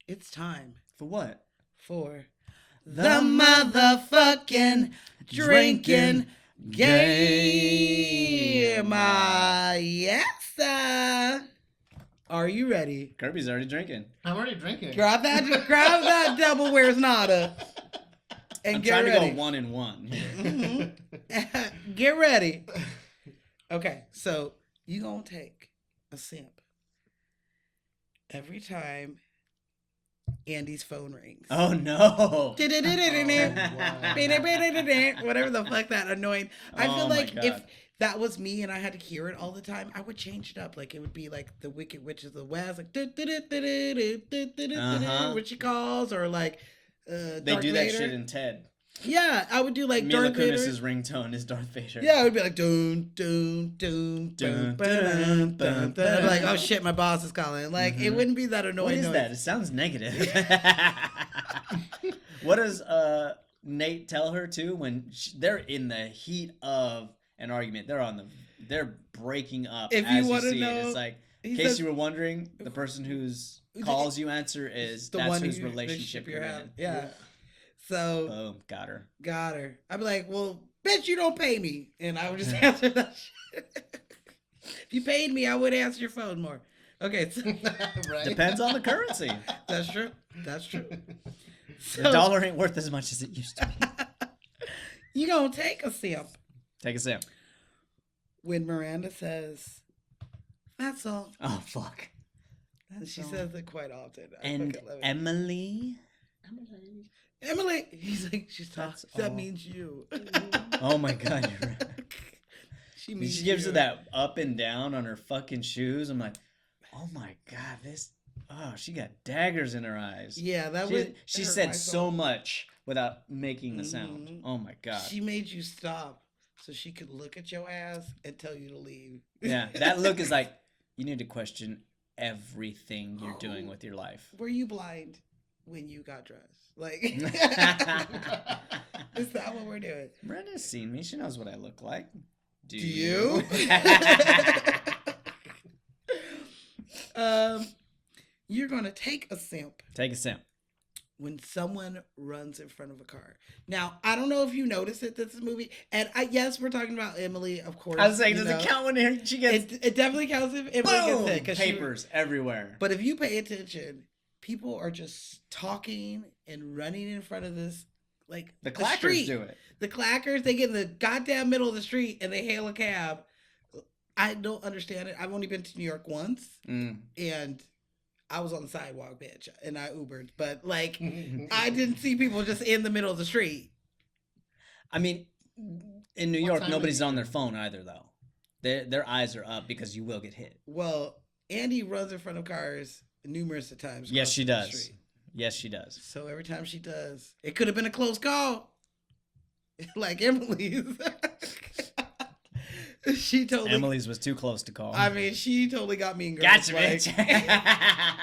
It's time For what? for the motherfucking drinking game. Yes, sir. Are you ready? Kirby's already drinking. I'm already drinking. Grab that double where's nada. And I'm get trying ready. to go 1-1 here. Mm-hmm. Get ready. Okay, so you gonna take a sip every time Andy's phone rings. Oh no! Whatever the fuck that annoying. I feel Oh, my like God. if that was me and I had to hear it all the time, I would change it up. Like it would be like the Wicked Witch of the West, like what she calls, or like They Darth do that Vader. shit in Ted. Yeah, I would do like Mila Darth Vader. Kunis's ringtone is Darth Vader. Yeah, it would be like doon doon doon doon dun, dun, dun. Like, oh shit, my boss is calling. Like it wouldn't be that What annoying. is noise. that? It sounds negative. What does Nate tell her too when they're in the heat of an argument? They're breaking up. If as you want to see know, it. It's like, in he case says- you were wondering, the person whose calls you answer is that's whose relationship you're in. Yeah. So Boom, got her. I'd be like, well, bitch, you don't pay me, and I would just answer that shit. If you paid me, I would answer your phone more. Okay, so Right. Depends on the currency. that's true. That's true. The dollar ain't worth as much as it used to be. You gonna take a sip Take a sip. when Miranda says, "That's all." Oh fuck. And she says it quite often. I And fucking love it. Emily. Emily, he's like, she's talking. That's That all. means you. Oh my god, you're right. She means She gives you. her that up and down on her fucking shoes. I'm like, oh my god, this. Oh, she got daggers in her eyes. Yeah, that She, would. she hurt said my so soul. much without making the sound. Mhm. Oh my god. She made you stop so she could look at your ass and tell you to leave. Yeah, that look is like, you need to question everything you're doing with your life. Were you blind when you got dressed? Like, is that what we're doing? Brenda's seen me. She knows what I look like. Do you? You're gonna take a sip Take a sip. when someone runs in front of a car. Now, I don't know if you noticed it this movie, and yes, we're talking about Emily, of course. I was saying, you does know. it count when she gets It definitely counts if Emily boom, gets hit. 'Cause she- papers everywhere? But if you pay attention, people are just talking and running in front of this, like The clackers street. do it. The clackers, they get in the goddamn middle of the street and they hail a cab. I don't understand it. I've only been to New York once, Mm. and I was on the sidewalk, bitch, and I Ubered. But like, I didn't see people just in the middle of the street. I mean, in New What York, time nobody's is on it? their phone either, though. Their eyes are up because you will get hit. Well, Andy runs in front of cars numerous of times. Yes, across she the does. street. Yes, she does. So every time she does, it could have been a close call. Like Emily's. She totally. Emily's was too close to call. I mean, she totally got Mean Girls. Gotcha, like, bitch.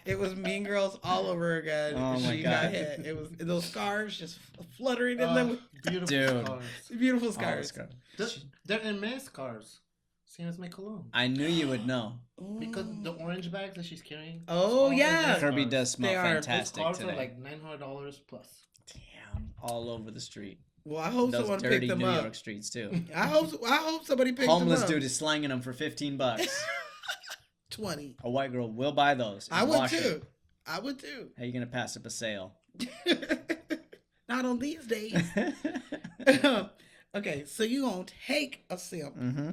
It was Mean Girls all over again. Oh my She God. got hit. It was those scars just fluttering in them. Beautiful Dude. scars. Beautiful Oh, scars. They're immense scars. Same as my cologne. I knew you would know. Because Mm. the orange bags that she's carrying. Oh, all yeah. immense Kirby scars. does smell They are. Those fantastic scars today. are like $900 plus. Damn, all over the street. Well, I hope Those someone dirty picked them New up. York streets too. I hope somebody picked Homeless them up. dude is slanging them for $15. 20. A white girl will buy those. and I would wash too. it. I would too. How you gonna pass up a sale? Not on these days. Okay, so you gonna take a sip Mm-hmm.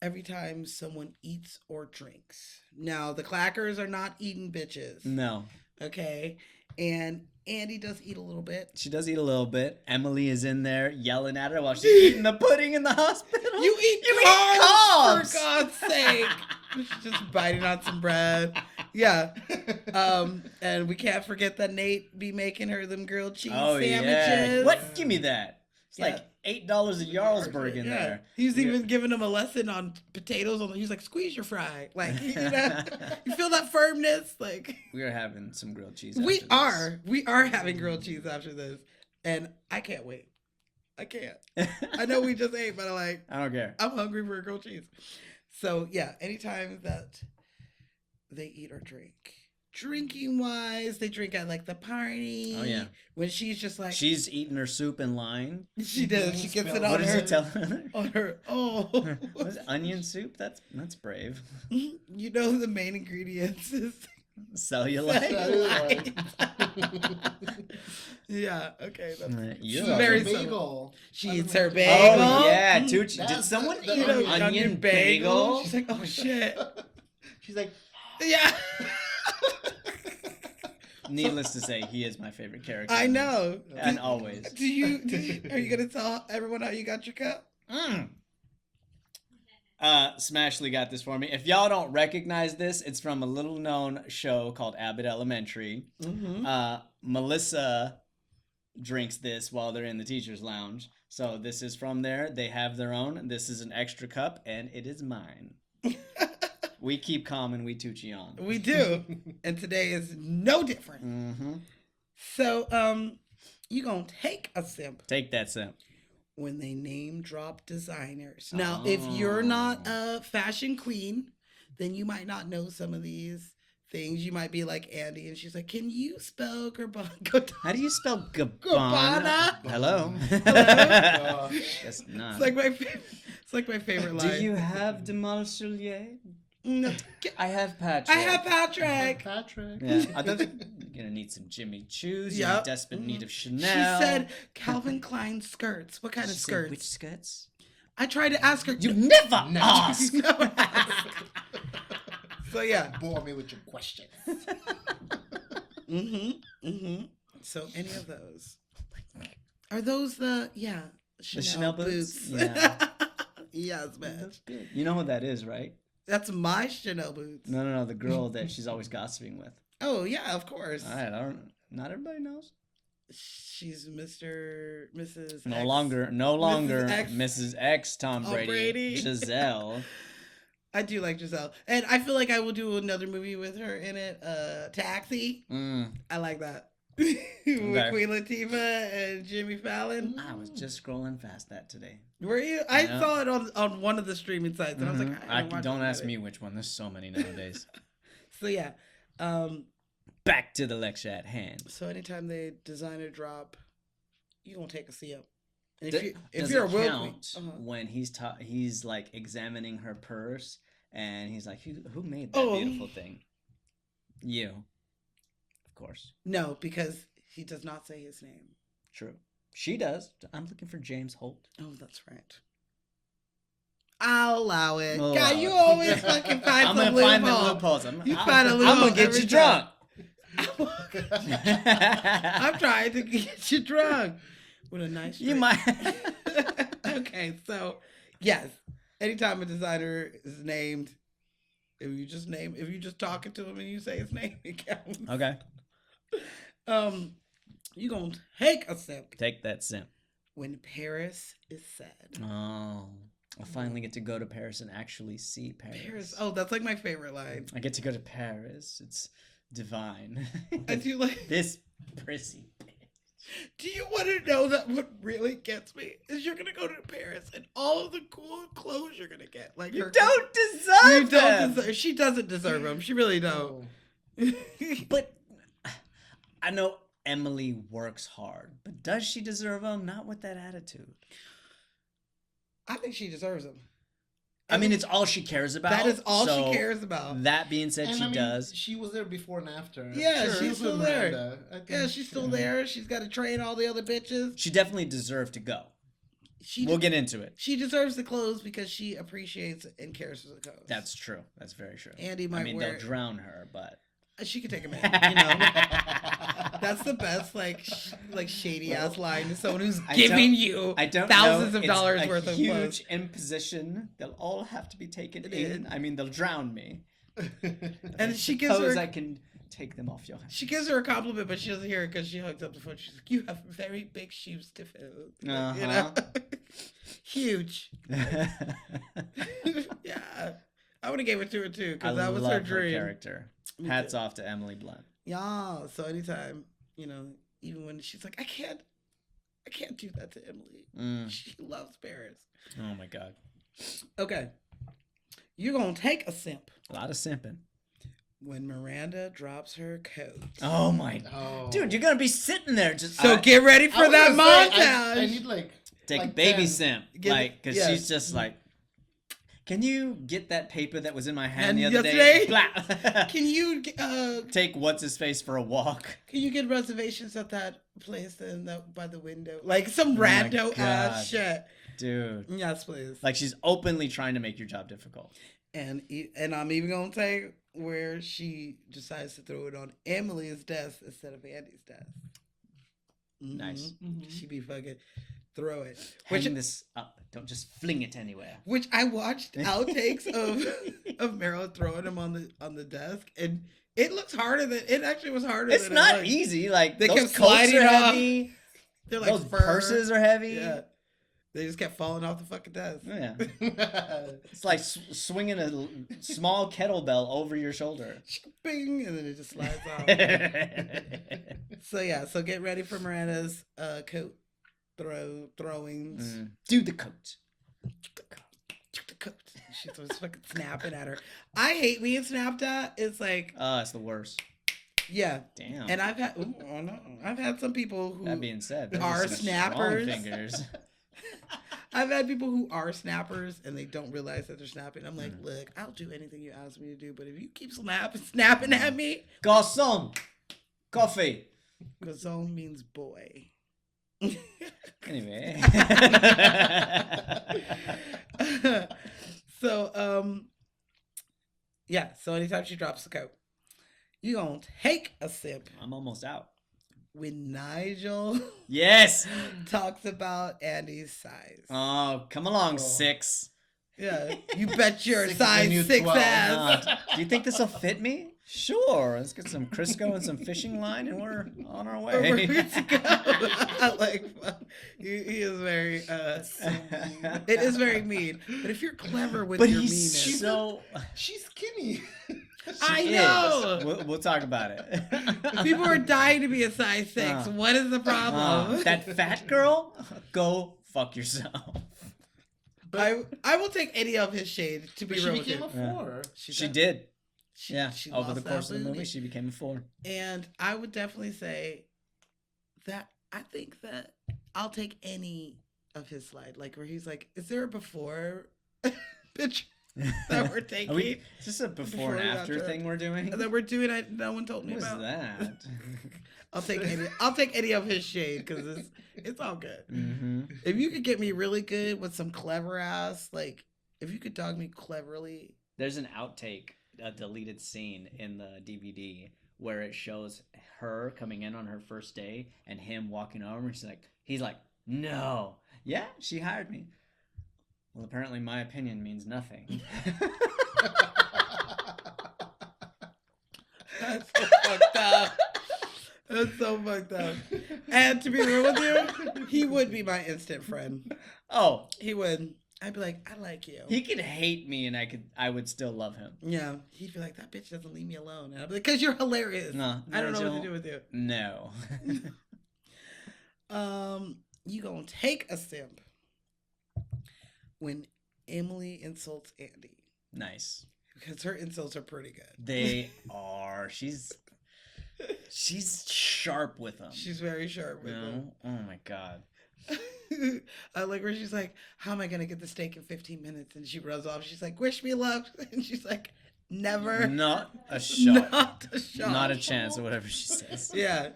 every time someone eats or drinks. Now the clackers are not eating bitches. No, Okay. And Andy does eat a little bit. she does eat a little bit. Emily is in there yelling at her while she's eating the pudding in the hospital. You eat carbs! carbs, for God's sake. She's just biting on some bread. Yeah. And we can't forget that Nate be making her them grilled cheese Oh yeah. sandwiches. What? Give me that. It's Yeah. like $8 a Jarlsberg in Yeah. there. He's even giving him a lesson on potatoes. He's like, squeeze your fry. Like, you know, you feel that firmness? Like, We are having some grilled cheese. we after are having grilled cheese after this. And I can't wait. I can't. this. I know we just ate, but I don't care. I'm hungry for grilled cheese. So yeah, anytime that they eat or drink, drinking wise, they drink at like the party. Oh, yeah. When she's just like She's eating her soup in line. she does. She gets it What on What does her. it tell her? On her. Oh. What is it, onion soup? That's brave. You know the main ingredients is Cellulite. yeah. Okay. That's You're She's welcome. very bagel. She I eats don't her know. bagel. Oh yeah, dude. Did That's someone the eat an onion bagel? She's like, oh shit. She's like, Yeah. Needless to say, he is my favorite character. I in this. know. And always. Do you? Are you gonna tell everyone how you got your cup? Smashly got this for me. If y'all don't recognize this, it's from a little known show called Abbott Elementary. Mm-hmm. Melissa drinks this while they're in the teacher's lounge. So this is from there. They have their own. This is an extra cup, and it is mine. We keep calm and we Tucci on. We do, and today is no different. Mm-hmm. So, you gonna take a sip Take that sip. when they name drop designers. Now, if you're not a fashion queen, then you might not know some of these things. You might be like Andy, and she's like, "Can you spell Gabbana?" How do you spell Gabbana? Gabbana? Hello. Hello? Guess not. It's like my favorite. It's like my favorite line. Do you have de Marchelier? No. I have Patrick. I have Patrick. Patrick. Yeah, you're gonna need some Jimmy Choos. You're in Yep. desperate need of She Chanel. said Calvin Klein skirts. What kind She of said, skirts? which skirts? I tried to ask her. You never No. ask. You never ask. So yeah. Bore me with your questions. So any of those? Are those the Chanel boots? boots? Yeah. Yes, man. That's good. You know what that is, right? That's my Chanel boots. No. The girl that she's always gossiping with. Oh yeah, of course. All right, not everybody knows. She's Mrs. No X. longer X. Mrs. X, Tom Oh, Brady, Brady. Giselle. I do like Giselle, and I feel like I will do another movie with her in it. Taxi. I like that. With Queen Latifah and Jimmy Fallon. I was just scrolling past that today. Were you? I Yeah. saw it on one of the streaming sites, and I was like, I don't ask me which one. There's so many nowadays. So yeah, Back to the lecture at hand. so anytime they design a drop, you gonna take a sip. And Does if you're a it will count queen, when he's like examining her purse and he's like, who made that Oh. beautiful thing? You, of course. no, because he does not say his name. True. She does. I'm looking for James Holt. Oh, that's right. I'll allow it. We'll God, allow you it. always fucking find I'm some gonna find the loophole. loopholes. You find a I'm loophole gonna get every you time. drunk. I'm trying to get you drunk with a nice You drink. might. Okay, so yes, anytime a designer is named, if you just talking to him and you say his name, it counts. Okay. You gonna take a sip Take that sip. when Paris is said. Oh, I'll finally get to go to Paris and actually see Paris. Paris. Oh, that's like my favorite line. I get to go to Paris. It's divine. I do like. This prissy bitch. Do you want to know that what really gets me is you're gonna go to Paris and all of the cool clothes you're gonna get, like You her. don't deserve You don't them. deserve. She doesn't deserve them. She really don't. But I know Emily works hard, but does she deserve them? Not with that attitude. I think she deserves them. I mean, it's all she cares about. That is all so she cares about. That being said, And she I mean, does. She was there before and after. Yeah, Sure, she's it was still with there. Miranda. I think, Yeah, she's still there. She's got to train all the other bitches. She definitely deserved to go. We'll get into it. She deserves the clothes because she appreciates and cares for the clothes. That's true. That's very true. Andy might I mean, wear they'll drown her, but She could take a minute, you know. That's the best, like shady ass line to someone who's giving you thousands of dollars worth of clothes. Huge imposition. They'll all have to be taken It in. is. I mean, they'll drown me. And she gives her, I can take them off your hands. she gives her a compliment, but she doesn't hear it because she hugs up the phone. She's like, "You have very big shoes to fill." You know, huge. Yeah, I would have gave it to her too because that was her dream. Character. Me Hats too. off to Emily Blunt. Yeah. So anytime, you know, even when she's like, I can't do that to Emily. She loves Paris. Oh my god. Okay. You're gonna take a simp A lot of simping. when Miranda drops her coat. Oh my, Oh. dude, you're gonna be sitting there just So get ready for I was that gonna say, montage. I need like take like baby 10. simp, Get like, it- because yeah. she's just like, can you get that paper that was in my hand And the other yesterday? day? Blah. Can you Take what's his face for a walk? can you get reservations at that place in the, by the window? Like some Oh my rando God. ass shit. Dude, Yes, please. like she's openly trying to make your job difficult. And I'm even gonna take where she decides to throw it on Emily's desk instead of Andy's desk. Mhm. Nice. She be fucking throw it. Hang this up. Don't just fling it anywhere. Which I watched outtakes of Meryl throwing him on the desk, and it looks harder than it actually was harder. It's than not it looked. easy. Like They those kept coats sliding are off. heavy. They're like Those fur. purses are heavy. Yeah, they just kept falling off the fucking desk. Yeah. It's like swinging a small kettlebell over your shoulder. Bing, and then it just slides off. So yeah, so get ready for Miranda's coat throwings. Do the coat. The coat. She's just fucking snapping at her. I hate being snapped at. It's like, It's the worst. yeah. Damn. And I've had some people who That being said, those are some snappers. strong fingers. I've had people who are snappers and they don't realize that they're snapping. I'm like, Mm. look, I'll do anything you ask me to do, but if you keep snapping at me, Garçon, coffee. gazon means boy. Anyway. So, yeah. So anytime she drops the coat, you gonna take a sip. I'm almost out. When Nigel Yes. talks about Andy's size. Oh, come along, Oh. 6. Yeah, you bet your 6 is size the new 6 12. ass. Do you think this will fit me? Sure. Let's get some Crisco and some fishing line, and we're on our way. Ready to go. I like he is very it is very mean. But if you're clever with But your he's meanness, so. She's skinny. I She know. is. We'll talk about it. People are dying to be a size 6. What is the problem? That fat girl, go fuck yourself. I will take any of his shade to be But she real with became you. a 4. She did. She Over the lost course that of the movie, booty. she became a 4. And I would definitely say that I think that I'll take any of his slide, like where he's like, "Is there a before picture that we're taking?" Is this a before and after thing we're doing? that we're doing. No one told me What was about. that? I'll take any of his shade because it's all good. Mm-hmm. If you could get me really good with some clever ass, like if you could dog me cleverly. There's an outtake, a deleted scene in the DVD where it shows her coming in on her first day and him walking over. He's like, no, yeah, she hired me. Well, apparently my opinion means nothing. That's so fucked up. That's so fucked up. And to be real with you, he would be my instant friend. Oh, He would. I'd be like, I like you. he could hate me and I would still love him. Yeah. He'd be like, that bitch doesn't leave me alone. And I'd be like, because you're hilarious. No, I don't know what Nigel, to do with you. No. You gonna take a simp when Emily insults Andy. Nice. Because her insults are pretty good. They are. She's sharp with them. She's very sharp with them. No? Oh my god. I like where she's like, how am I going to get the steak in 15 minutes? And she runs off. She's like, wish me luck. And she's like, never. Not a shot. Not a shot. Not a chance or whatever she says. Yeah.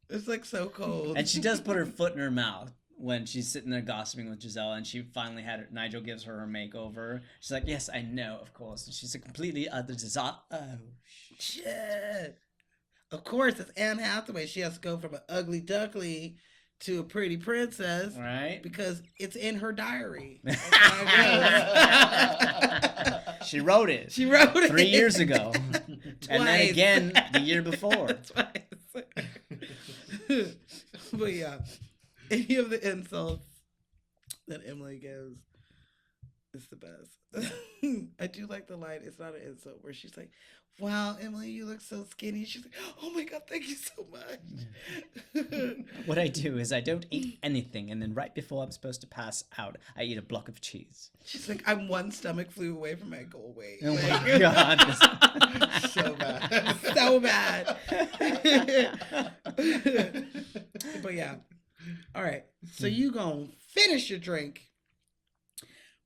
It's like so cold. And she does put her foot in her mouth when she's sitting there gossiping with Giselle, and she finally Nigel gives her makeover. She's like, yes, I know, of course. And she's a completely other disaster. Oh, Shit. Of course, it's Anne Hathaway. She has to go from an ugly duckling to a pretty princess. right? Because it's in her diary. That's how it goes. She wrote it. She wrote it 3 years ago. And then Twice. again the year before. Twice. But yeah, any of the insults that Emily gives is the best. I do like the line. It's not an insult where she's like, "Wow, Emily, you look so skinny." She's like, "Oh my god, thank you so much." What I do is I don't eat anything, and then right before I'm supposed to pass out, I eat a block of cheese. She's like, "I'm one stomach flu away from my goal weight." Oh Like, my god. So bad. so bad. But yeah. All right. So you gonna finish your drink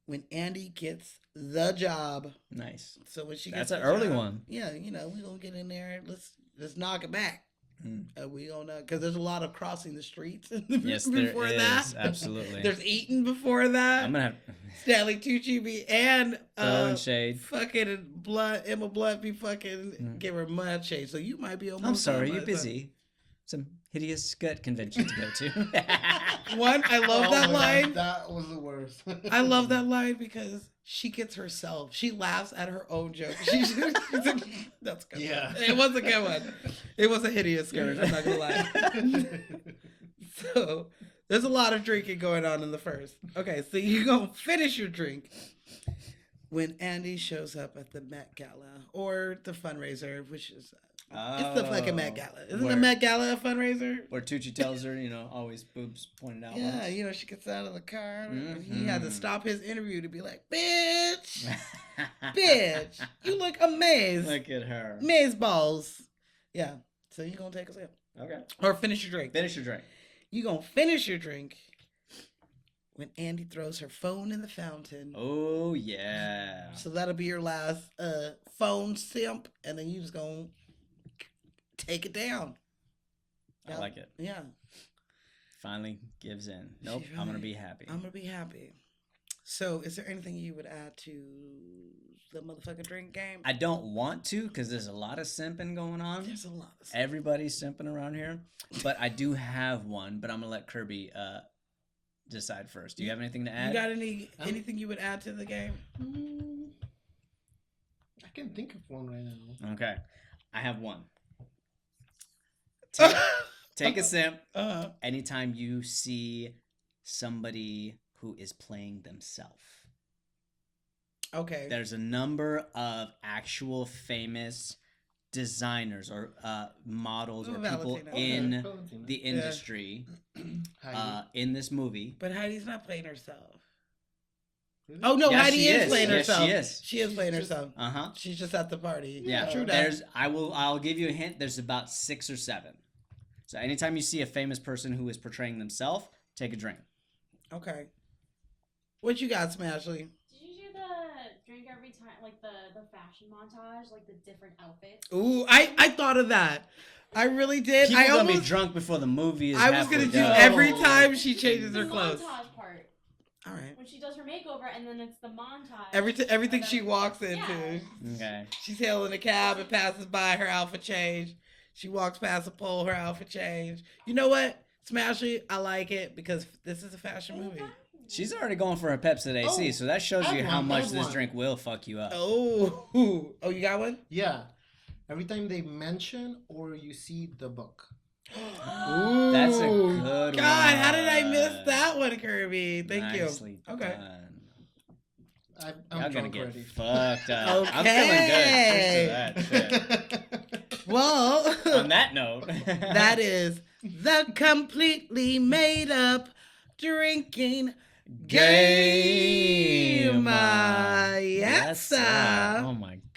when Andy gets the job. Nice. So when she That's gets an the early job, one. Yeah, we gonna get in there. Let's knock it back. Mm. We gonna because there's a lot of crossing the streets. Yes, there before is. that. Absolutely. There's eating before that. I'm gonna have Stanley Tucci be and throwing shade. fucking Emma Blunt be fucking give her mud shade. So you might be almost. I'm sorry, done you're by the time- busy. Some hideous skirt convention to go to. One, I love Oh that my line. God, that was the worst. I love that line because she gets herself. She laughs at her own joke. She's like, that's good. Yeah. It was a good one. It was a hideous skirt. I'm not gonna lie. So there's a lot of drinking going on in the first. Okay, so you gonna finish your drink when Andy shows up at the Met Gala or the fundraiser, which is it's the fucking Met Gala. Isn't the Met Gala a fundraiser? Where Tucci tells her, always boobs pointed out. Yeah, she gets out of the car. And he had to stop his interview to be like, "Bitch, bitch, you look amazing. Look at her. Maze balls." Yeah. So you gonna take a sip. Okay. Or finish your drink. Finish your drink. You gonna finish your drink when Andy throws her phone in the fountain. Oh yeah. So that'll be your last phone simp, and then you just gonna take it down. I like it. Yeah. Finally gives in. Nope. I'm gonna be happy. I'm gonna be happy. So, is there anything you would add to the motherfucking drink game? I don't want to because there's a lot of simping going on. There's a lot of stuff. Everybody's simping around here, but I do have one. But I'm gonna let Kirby decide first. Do you have anything to add? You got anything you would add to the game? I can think of one right now. Okay, I have one. Take a sip. Anytime you see somebody who is playing themselves. Okay. There's a number of actual famous designers or models or people Valentina. in Valentina. the industry Heidi. in this movie. But Heidi's not playing herself. Really? Oh no, Yeah, Heidi she is is. playing Yes, herself. she is. She is playing herself. Uh-huh. She's just at the party. Yeah. True that. I'll give you a hint. There's about 6 or 7. So anytime you see a famous person who is portraying themselves, take a drink. Okay. What you got, Smashley? Did you do the drink every time, like the fashion montage, like the different outfits? Ooh, I thought of that. I really did. People I gonna be almost, drunk before the movie is I was halfway gonna do done. every time she changes The her clothes. montage part, All right. when she does her makeover, and then it's the montage. Everything of she them- walks into. Yeah. Okay. She's hailing a cab and passes by, her outfit change. She walks past a pole, her outfit change. You know what? Smashy, I like it because this is a fashion movie. She's already going for her Pepsi AC, Oh, so that shows I you have how one, I much have this one. drink will fuck you up. Oh, you got one? Yeah. Every time they mention or you see the book. Ooh, That's a good God, how did I miss one. that one, Kirby? Thank Nicely you. Okay. done. I'm Y'all gonna drunk get already. fucked up. I'm feeling good. Cheers to that. Well, Shit. On that note, that is the completely made up drinking game. game. Yes, sir. Oh my